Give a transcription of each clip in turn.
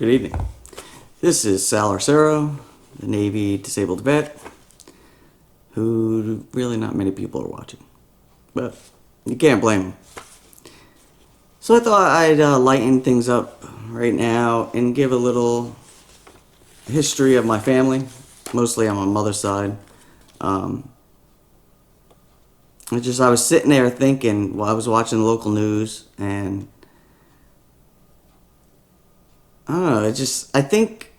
Good evening. This is Sal Arcero, the Navy disabled vet, who really not many people are watching, but you can't blame them. So I thought I'd lighten things up right now and give a little history of my family, mostly on my mother's side. I was sitting there thinking while I was watching the local news, and I don't know, I think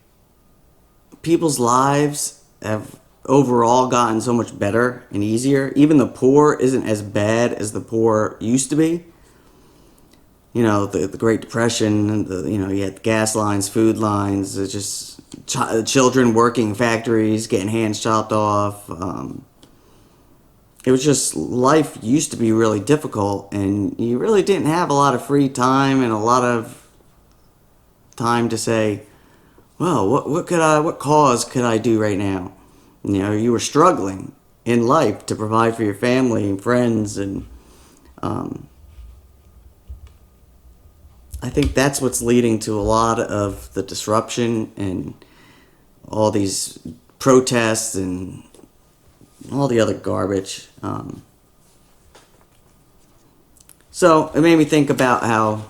people's lives have overall gotten so much better and easier. Even the poor isn't as bad as the poor used to be. You know, the Great Depression, and you had gas lines, food lines, it's just children working in factories, getting hands chopped off. It was just, life used to be really difficult, and you really didn't have a lot of free time and a lot of time to say, well, what cause could I do right now? You know, you were struggling in life to provide for your family and friends, and I think that's what's leading to a lot of the disruption and all these protests and all the other garbage. So it made me think about how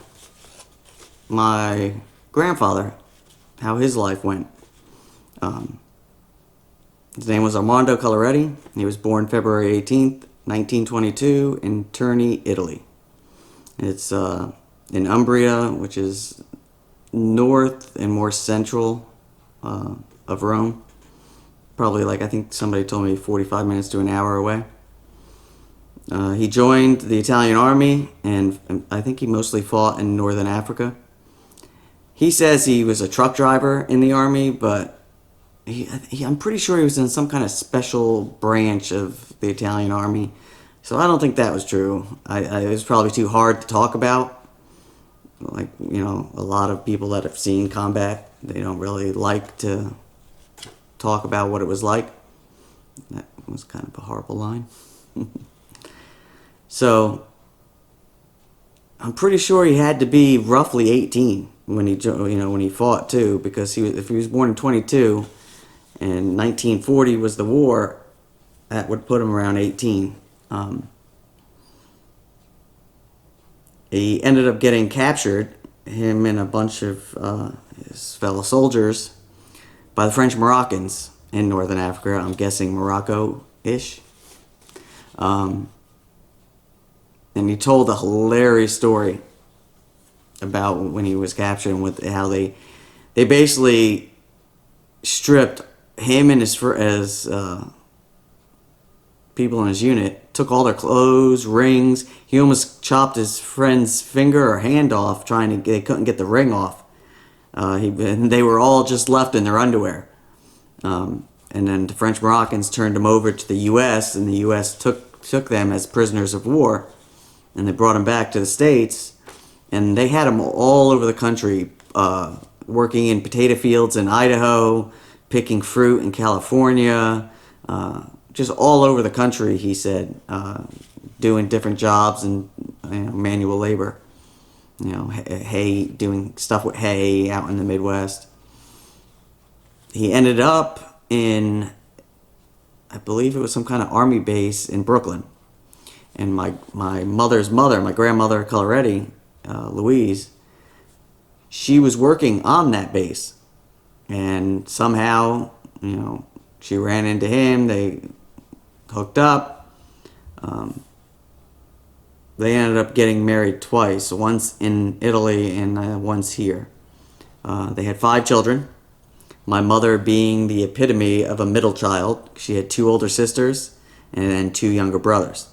my grandfather, how his life went. His name was Armando Coloretti. He was born February 18th, 1922 in Terni, Italy. It's in Umbria, which is north and more central of Rome. Probably, I think somebody told me 45 minutes to an hour away. He joined the Italian army, and I think he mostly fought in northern Africa. He says he was a truck driver in the army, but I'm pretty sure he was in some kind of special branch of the Italian army. So I don't think that was true. It was probably too hard to talk about. A lot of people that have seen combat, they don't really like to talk about what it was like. That was kind of a horrible line. So I'm pretty sure he had to be roughly 18 when he fought too, because if he was born in 22 and 1940 was the war, that would put him around 18. He ended up getting captured, him and a bunch of his fellow soldiers, by the French Moroccans in northern Africa. I'm guessing Morocco-ish. And he told a hilarious story about when he was captured and how they basically stripped him and his people in his unit, took all their clothes, rings. He almost chopped his friend's finger or hand off they couldn't get the ring off. And they were all just left in their underwear. And then the French Moroccans turned them over to the U.S., and the U.S. took them as prisoners of war, and they brought them back to the States, and they had them all over the country, working in potato fields in Idaho, picking fruit in California, just all over the country, he said, doing different jobs and manual labor. Hay, doing stuff with hay out in the Midwest. He ended up in, I believe it was some kind of army base in Brooklyn. And my mother's mother, my grandmother Coloretti, Louise, she was working on that base. And somehow, she ran into him, they hooked up. They ended up getting married twice, once in Italy and once here. They had 5 children, my mother being the epitome of a middle child. She had 2 older sisters and then 2 younger brothers.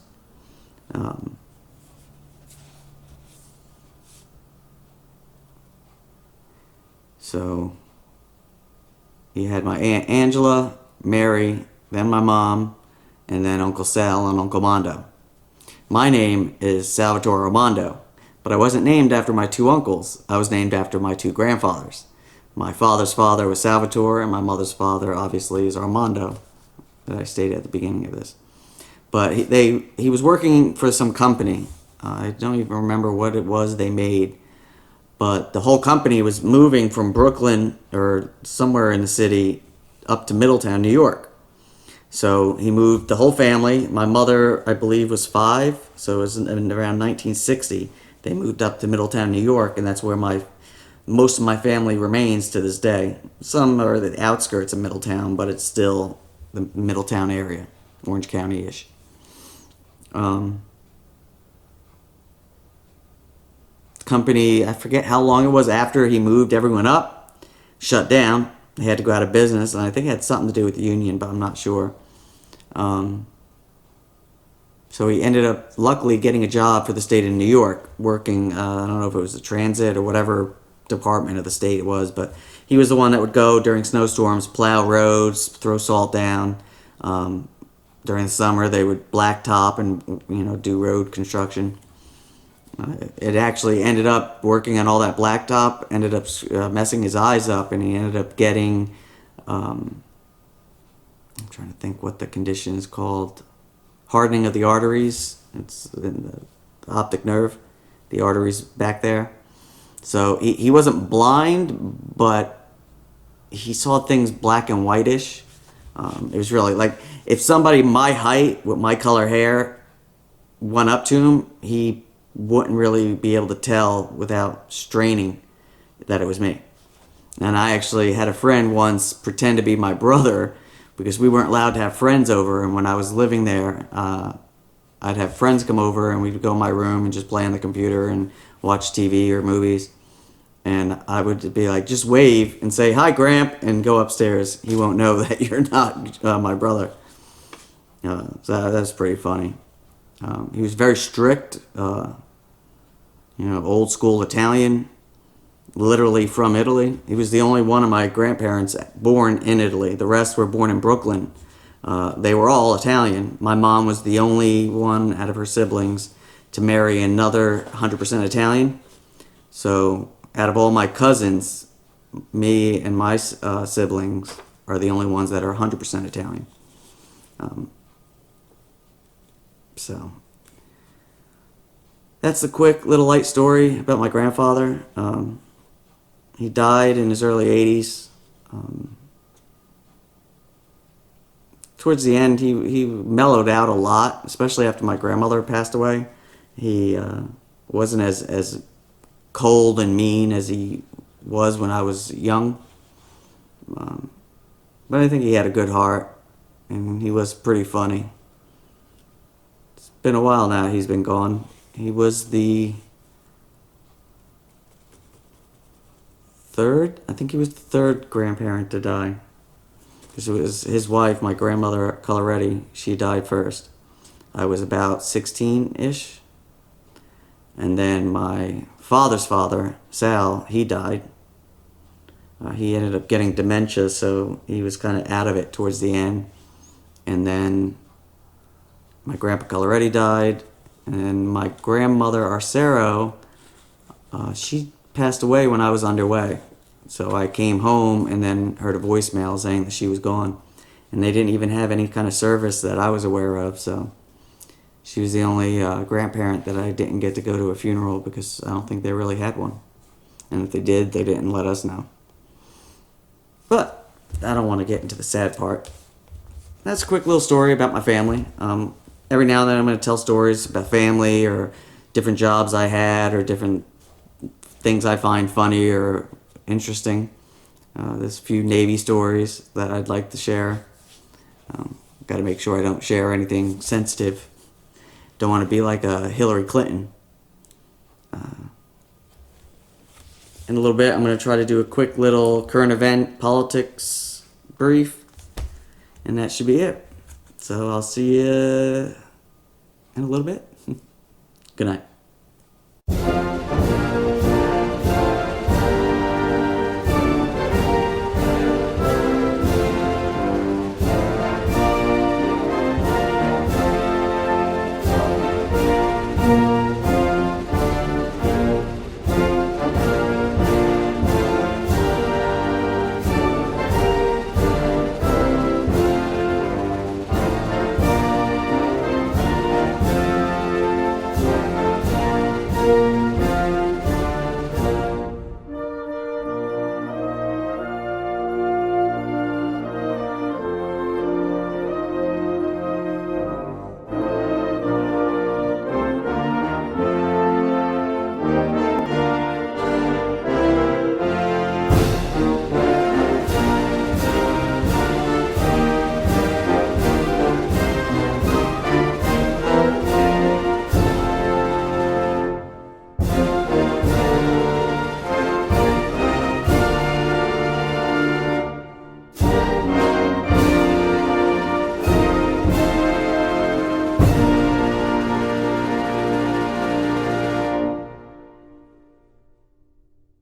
So you had my Aunt Angela, Mary, then my mom, and then Uncle Sal and Uncle Mondo. My name is Salvatore Armando, but I wasn't named after my 2 uncles. I was named after my 2 grandfathers. My father's father was Salvatore, and my mother's father, obviously, is Armando, that I stated at the beginning of this. But he was working for some company. I don't even remember what it was they made. but the whole company was moving from Brooklyn or somewhere in the city up to Middletown, New York. So he moved the whole family. My mother, I believe, was 5, so it was around 1960. They moved up to Middletown, New York, and that's where most of my family remains to this day. Some are the outskirts of Middletown, but it's still the Middletown area, Orange County-ish. Company, I forget how long it was after he moved everyone up, shut down. They had to go out of business, and I think it had something to do with the union, but I'm not sure. So he ended up luckily getting a job for the state of New York, working, I don't know if it was the transit or whatever department of the state it was, but he was the one that would go during snowstorms, plow roads, throw salt down. During the summer, they would blacktop and do road construction. It actually ended up working on all that blacktop, ended up messing his eyes up, and he ended up getting, I'm trying to think what the condition is called, hardening of the arteries. It's in the optic nerve, the arteries back there. So he wasn't blind, but he saw things black and whitish. It was really like if somebody my height with my color hair went up to him, he wouldn't really be able to tell without straining that it was me. And I actually had a friend once pretend to be my brother because we weren't allowed to have friends over. And when I was living there, I'd have friends come over and we'd go in my room and just play on the computer and watch TV or movies. And I would be like, just wave and say, "Hi, Gramp," and go upstairs. He won't know that you're not my brother. So that's pretty funny. He was very strict, old school Italian, literally from Italy. He was the only one of my grandparents born in Italy. The rest were born in Brooklyn. They were all Italian. My mom was the only one out of her siblings to marry another 100% Italian. So out of all my cousins, me and my siblings are the only ones that are 100% Italian. So that's a quick little light story about my grandfather. He died in his early 80s. Towards the end, he mellowed out a lot, especially after my grandmother passed away. He wasn't as cold and mean as he was when I was young. But I think he had a good heart, and he was pretty funny. It's been a while now he's been gone. He was the third grandparent to die. Because it was his wife, my grandmother Coloretti, she died first. I was about 16-ish. And then my father's father, Sal, he died. He ended up getting dementia, so he was kind of out of it towards the end. And then my grandpa Coloretti died. And my grandmother Arcero, she passed away when I was underway. So I came home and then heard a voicemail saying that she was gone. And they didn't even have any kind of service that I was aware of. So she was the only grandparent that I didn't get to go to a funeral because I don't think they really had one. And if they did, they didn't let us know. But I don't want to get into the sad part. That's a quick little story about my family. Every now and then I'm going to tell stories about family or different jobs I had or different things I find funny or interesting. There's a few Navy stories that I'd like to share. Got to make sure I don't share anything sensitive. Don't want to be like a Hillary Clinton. In a little bit, I'm going to try to do a quick little current event politics brief, and that should be it. So I'll see you in a little bit. Good night.